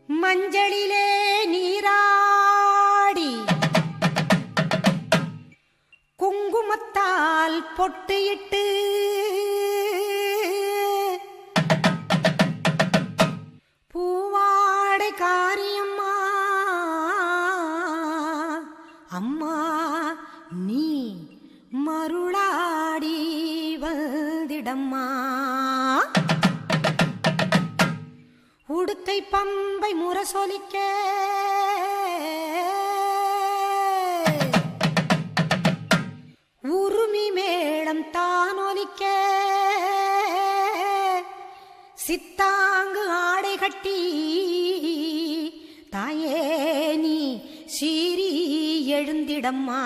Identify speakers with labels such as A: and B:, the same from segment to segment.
A: மஞ்சளிலே நீராடி குங்குமத்தால் பொட்டியிட்டு பூவாடை காரியம்மா அம்மா நீ மருளாடி வந்திடம்மா. உடுக்கை பம்பை முரசொலிக்க உருமி மேளம் தானொலிக்க சித்தாங்கு ஆடை கட்டி தாயே நீ சீறி எழுந்திடம்மா.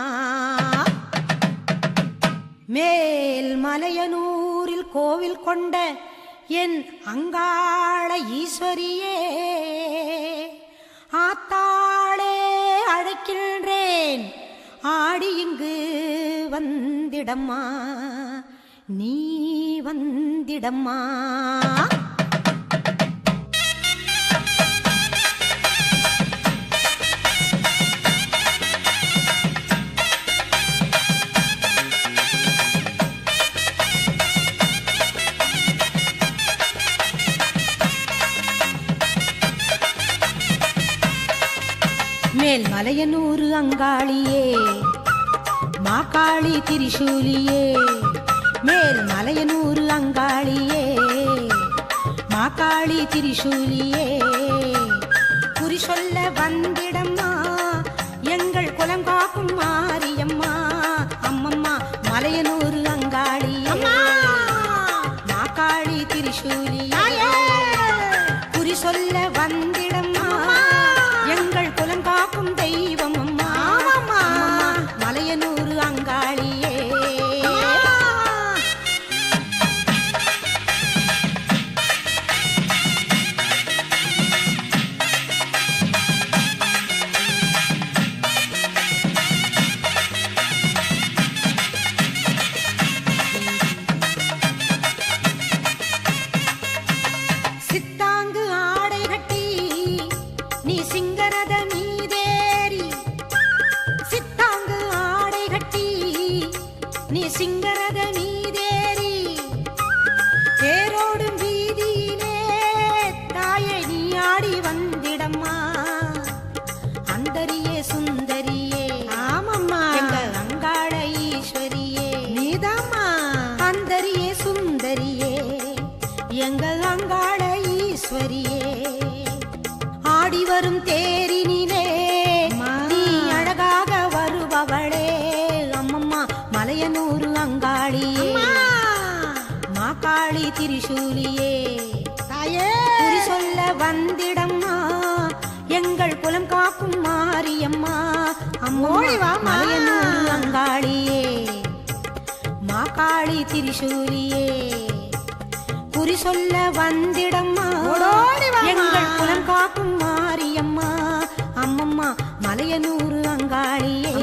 A: மேல் மலையனூரில் கோவில் கொண்ட என் அங்காள ஈஸ்வரியே ஆத்தாளே அழைக்கின்றேன் ஆடி இங்கு வந்திடம்மா நீ வந்திடம்மா. மேல் மலையனூரு அங்காளியே மாகாளி திரிசூலியே. மேல் மலையனூரு அங்காளியே மாகாளி திரிசூலியே. குறி சொல்ல வந்திடம்மா எங்கள் குலம் காக்கும் மாரியம்மா அம்மம்மா மலையனூரு அங்காளியே மாகாளி திரிசூலியே. குறி சொல்ல வந்திடம்மா எங்கள் குலம் காக்கும் தெய்வம் அம்மா மலையனூரு அங்காளியே. சித்தாங்கு ஆடை கட்டி நீ சிங்கரத மீதேறி சித்தாங்கு ஆடை கட்டி நீ சிங்கரத மீதேறி தேரோடும் வீதியிலே தாயை நீ ஆடி வந்திடம்மா. அந்தரியே சுந்தரியே ஆமம்மா எங்கள் அங்காள ஈஸ்வரியே நீதாம்மா. அந்தரியே சுந்தரியே எங்கள் அங்காள ஈஸ்வரியே. ஆடி வரும் தேரினிலே நீ அழகாக வருபவளே அம்மம்மா மலையனூரு அங்காளியே மாகாளி திரிசூலியே. குறி சொல்ல வந்திடம்மா எங்கள் குலம் காக்கும் மாரியம்மா அம்மோழிவா மலையனூரு அங்காளியே மாகாளி திரிசூலியே. குறி சொல்ல வந்திடம்மா எங்கள் குலம் காக்கும் மாரியம்மா அம்மம்மா மலையனூரு அங்காளியே.